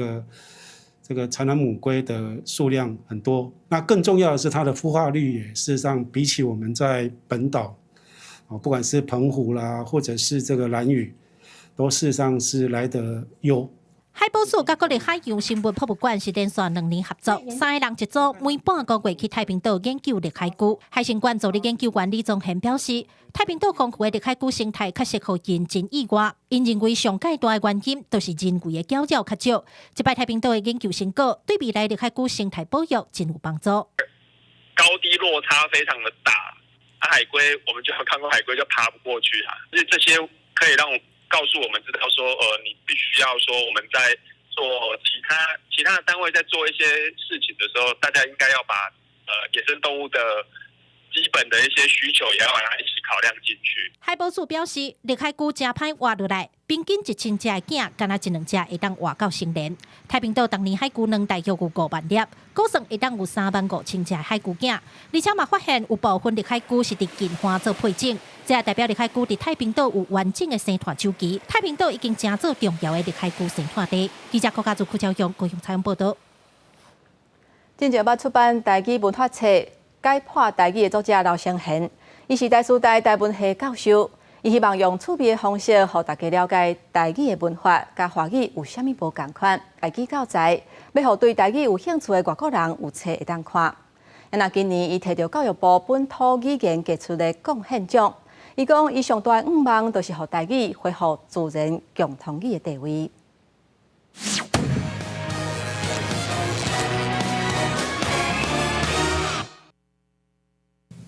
个产卵母龟的数量很多。那更重要的是，它的孵化率也事实上比起我们在本岛，不管是澎湖啦，或者是这个兰屿，都事实上是来得优。海保署甲国立海洋生物博物馆是连续2年合作，3个人一组，每半个月去太平岛研究绿海龟。海生馆助理研究员李宗宪表示，太平岛丰富的绿海龟生态确实互人真意外。因认为上界大的原因就是人为的搅扰较少。这摆太平岛的研究成果对未来绿海龟生态保育真有帮助。高低落差非常的大，海龟我们就有看过海龟就爬不过去啊，所以这些可以让告诉我们知道说，你必须要说我们在做其他的单位在做一些事情的时候，大家应该要把野生动物的基本的一些需求也要把它一起考量进去。海保署表示，绿海龟真歹活落来，平均1000只的囝，敢若1-2只会当活到成年。太平岛当年海龟卵大约有5万粒，估算会当有35000只的海龟囝，而且嘛发现有部分绿海龟是伫近岸做配种，这也代表绿海龟伫太平岛有完整的生态周期。太平岛已经成做重要的绿海龟生态地。记者柯家族邱朝阳高雄采访报道。近日捌出版台语文化册。解破台语的作者刘成贤，伊是台师大台文系教授，伊希望用趣味的方式，让大家了解台语的文化，甲华语有啥物无共款，台语教材，要互对台语有兴趣的外国人有册会当看。那今年伊摕到教育部本土语言杰出的贡献奖，伊讲伊上大愿望就是互台语恢复自然共同语的地位。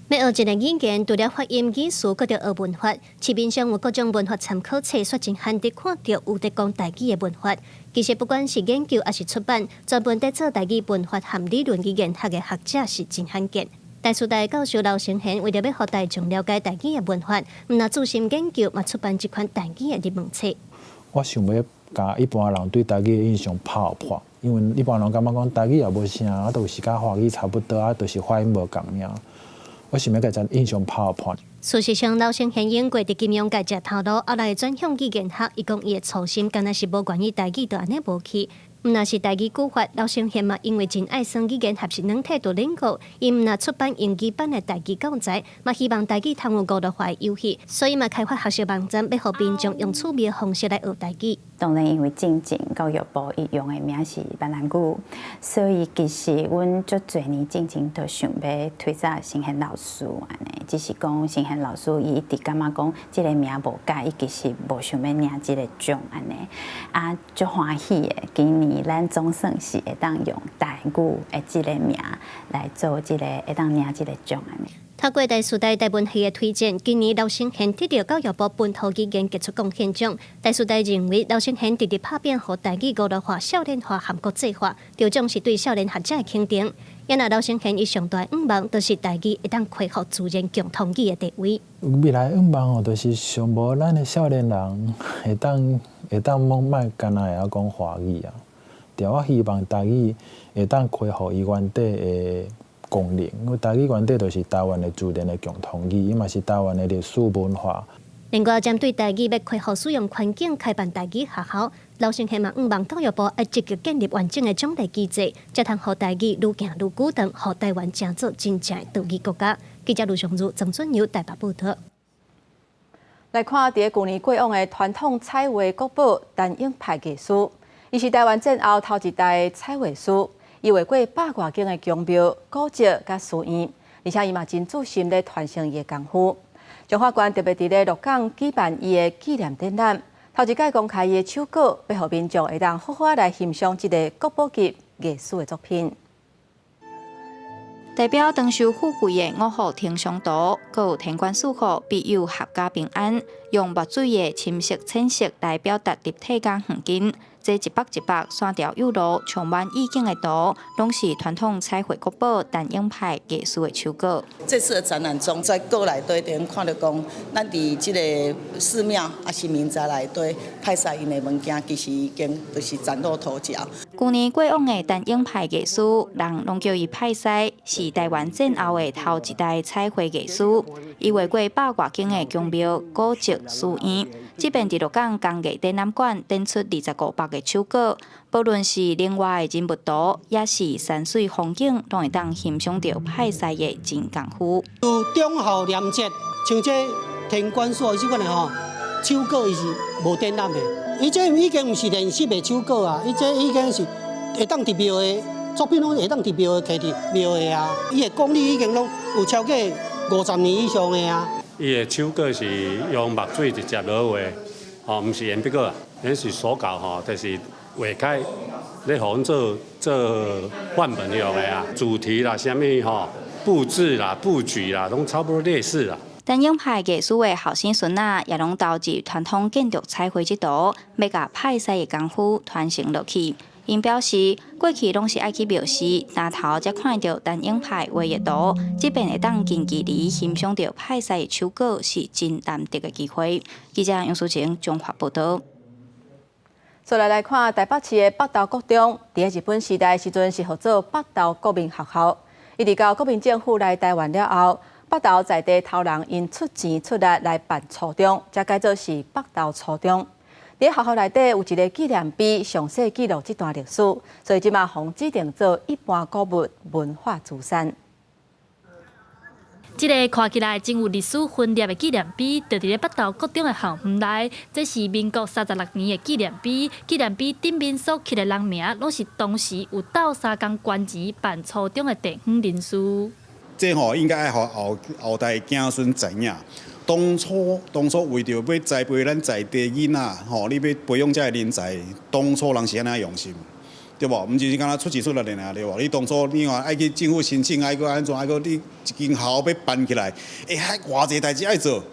要学一个语言，除了发音、语词，阁要学文化。市面上有各种文化参考册，说真罕得看到有在讲台语的文化。其实不管是研究还是出版，专门在做台语文化和理论语言学的学者是真罕见。台师大教授刘成贤为了要让大众了解台语的文化，毋但注心研究，嘛出版这款台语的入门册。我想要甲一般人对台语的印象抛破，因为一般人感觉讲台语也无啥，啊，都是甲华语差不多，啊，都是发音无共尔。我想要甲咱印象抛破。事实上，刘成贤英国伫金融界食头路，后来转向语言学，伊讲伊的初心，敢若是无关于台语，就安尼无去。毋若是台语句法，刘成贤嘛，因为真爱算语言学习软体度领悟，伊毋若出版英语版的台语教材，嘛希望台语通有五度化的优势，所以嘛开发学习网站，要互民众用趣味的方式来学台语。当然，因为进前教育部伊用的名是闽南语，所以其实阮足侪年进前都想要推荐成贤老师安尼，只是讲成贤老师伊一直感觉讲即个名无改，伊其实无想要领即个奖安尼，啊足欢喜的。今年咱总算是会当用台语的即个名来做即个会当领即个奖安尼。透过台师大台文系的推荐，今年刘成贤得到教育部本土语言杰出贡献奖。台师大认为刘成贤直直拍扁，互台语五度化、少年化和国际化，着重是对少年学者的肯定。因为刘成贤伊上大愿望，就是台语会当恢复自然共同语的地位。未来愿望就是上无咱的少年人会当莫干那会晓讲华语啊。对，我希望台语会当恢复伊原底的功能，因为台语原底就是台湾的自然的共同语，伊嘛是台湾的历史文化。另外，针对台语要开放使用环境，开办台语学校，刘成贤嘛希望教育部要积极建立完整的奖励机制，才通互台语愈行愈久长，互台湾成做真正的岛屿国家。记者卢尚如、曾准由台北报道。来看，伫去年过往的传统彩绘国宝陈永派艺师，伊是台湾战后头一代彩绘师。伊画过100多件的宫庙、古迹甲寺院，而且伊嘛真注心咧传承伊的功夫。中华馆特别伫咧鹿港举办伊的纪念展览，头一届公开伊的手稿，要互民众会当好好来欣赏这个国宝级艺术的作品。代表长寿富贵的五福天上图，佮有天官赐福、庇佑阖家平安，用墨水的深色、浅色来表达立体感远近。这100线条幼路、充满意境的图，拢是传统彩绘国宝陈永派艺术的手稿。这次的展览中，在国内底顶看到讲，咱伫这个寺庙也是民宅内底派晒因的物件，其实已经就是崭露头角。去年过往的陈永派艺术，人拢叫伊派晒，是台湾战后的头一代彩绘艺术。伊画过100多间的宫庙、古迹、寺院。即便伫鹿港工艺展览馆展出25幅的手稿，不论是另外的人物图，也是山水风景，拢会当欣赏到派晒的真功夫。有忠孝廉洁，像这天官所即款的吼，手稿伊是无展览的，伊这已经毋是练习的手稿啊，伊这已经是会当伫庙的作品，拢会当伫庙的摕伫庙的啊。伊的功力已经拢有超过50年以上的啊。伊的手稿是用墨水直接落画，吼，毋是鉛笔稿，迄是手稿吼，就是画开，咧互阮做范本用的啊，主题啦，啥物吼，布置啦、布局啦，拢差不多类似啦。但影派艺术的后生孙仔也拢投入传统建筑彩绘这道，要甲派师的功夫传承落去。因表示，过去拢是爱去庙寺，打头才看到单影派画的图，即便会当近距离欣赏到派师的手稿，是真难得的机会。记者杨淑晴综合报道。再来看台北市的北投国中，伫日本时代时阵是号做北投国民学校，一直到国民政府来台湾了后，北投在地头人因出钱出力来办初中，才改做是北投初中。伫学校内底有一个纪念碑，详细记录这段历史，所以即马互指定做一般古物文化资产。这个看起来真有历史分裂的纪念碑，就伫咧北投国中的校园内。这是民国36年的纪念碑，纪念碑顶面所刻的人名，拢是当时有斗3工官职办初中的地方人士。这应该要互后代子孙知影。当初为着要栽培咱在地囡仔，你要培养这个人才，当初人是安尼用心，对无？毋是敢若出钱出力尔，对无？你当初你话爱去政府申请，爱个安怎，爱个你一间校要办起来，还偌济代志爱做。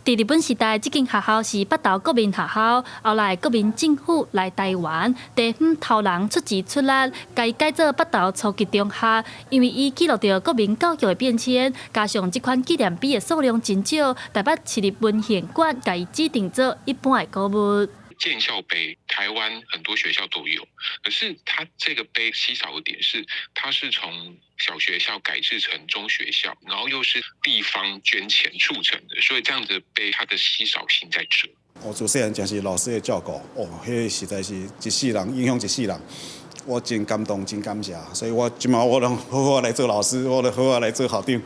伫日本时代，这间学校是北投国民学校，后来国民政府来台湾，地方头人出钱出力，改做北投初级中学。因为伊记录着国民教育的变迁，加上这款纪念碑的数量真少，台北市立文献馆甲伊指定做一般的古物。建校碑，台湾很多学校都有，可是它这个碑稀少的点是，它是从小学校改制成中学校，然后又是地方捐钱促成的，所以这样子的碑它的稀少性在这。我自细汉真是老师的照顾，迄实在是一世人影响一世人，我真感动，真感谢，所以我今嘛我能好好来做老师，我能好好来做校长。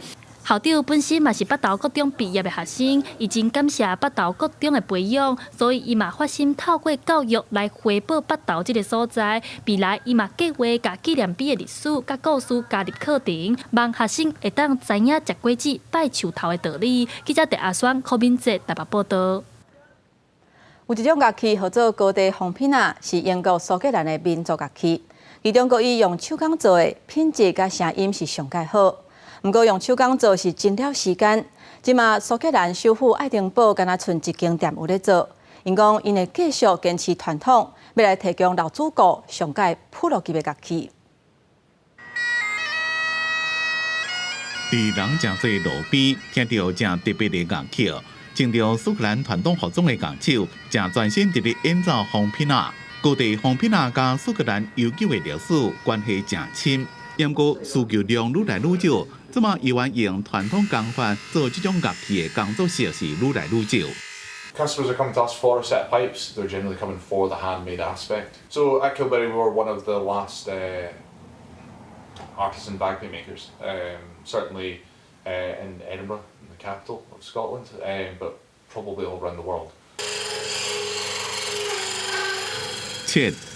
校长本身嘛是北投国中毕业的学生，伊真感谢北投国中的培养，所以伊嘛发心透过教育来回报北投这个所在。未来伊嘛计划把纪念碑的历史甲故事加入课程，让学生会当知影食果子、拜树头的道理。记者狄阿选、柯敏哲台北报道。有一种乐器叫做高地风片仔，是英国苏格兰的民族乐器。其中国伊用手工做的，品质甲声音是上介好。不过用手工做是真了时间。即马苏格兰首府爱丁堡敢若剩一间店有咧做，因讲因会继续坚持传统，要来提供老祖国上界普罗级的乐器。伫人正济路边听到正特别的乐器，穿着苏格兰传统服装的乐手，正专心伫咧演奏风片仔。高地风片仔甲苏格兰悠久的历史关系正深，不过需求量愈来愈少。即马依然用传统工法做这种乐器的工作室是愈来愈少。Customers are coming to us for a set of pipes. They're generally coming for the handmade aspect. So at Kilberry, we were one of the last artisan bagpipe makers. Certainly in Edinburgh, in the capital of Scotland, but probably all around the world.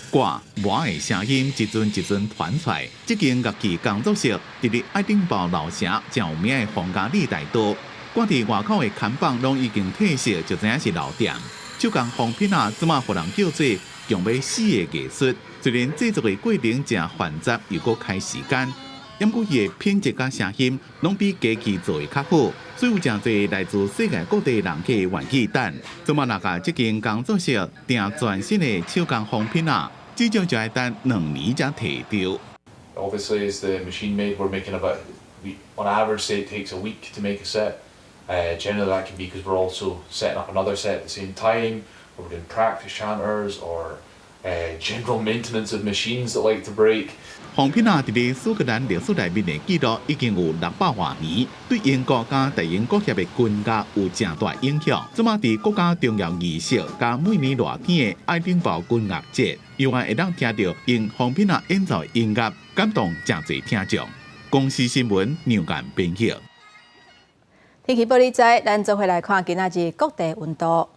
歌磨的声音一阵一阵传出来，这间乐器工作室伫咧爱丁堡老城真有名的皇家礼大道，挂伫外口的看板拢已经褪色，就知影是老店。手工风片仔即马互人叫做强要死的艺术，虽然制作的过程真繁杂又搁开时间，不过伊的品质甲声音拢比机器做的较好，所以有真侪来自世界各地人客愿意等。即马那个这间工作室订全新的手工风片仔。至少就要等2年才摕到。Obviously, as the machine made, we're making about, on average, say it takes a week to make a set. Generally, that can be because we're also setting up another set at the same time, or we're doing practice chanters, or general maintenance of machines that like to break. 风片仔伫咧苏格兰历史内面的记录已经有600多年，对英国甲大英国协的军家有正大影响。即马伫国家重要仪式甲每年热天的爱丁堡军乐节，永远会当听到用风片仔演奏音乐，感动真侪听众。公司新闻牛眼编辑。天气报你知，咱做回来看今仔日各地温度。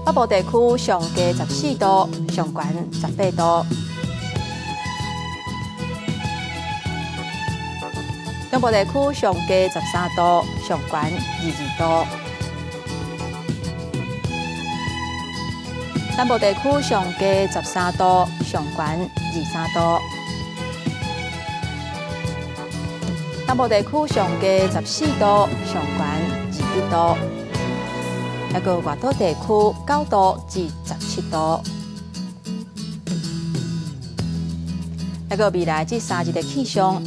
北部地区上低14度，上悬18度。中部地区上低13度，上悬22度。南部地区上低13度，上悬23度。南部地区上低14度，上悬21度。还有外岛地区9度至17度。还有未来这3日的气象。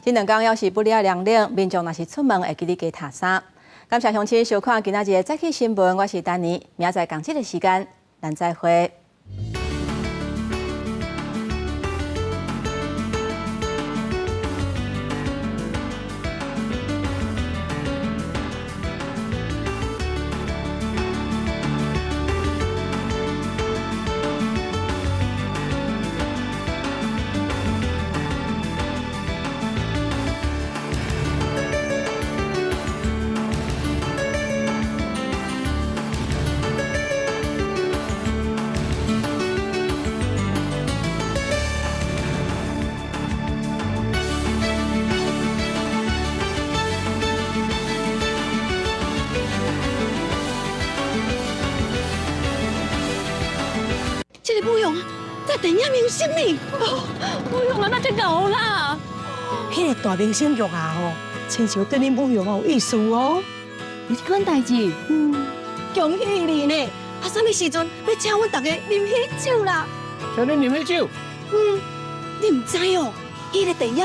这2天要是不了凉冷，民众若是出门会记得加套衫。感谢乡亲收看今仔日的早起新闻，我是丹妮，明仔载同这个时间，咱再会。这个舞用在电影明星呢，舞用啊，那真牛啦！迄个大明星玉啊吼，亲像对你舞用有意思哦。有这款代志，恭喜你呢！啊，什么时阵要请阮大家啉喜酒啦？请恁啉喜酒？你唔知哦，迄个电影。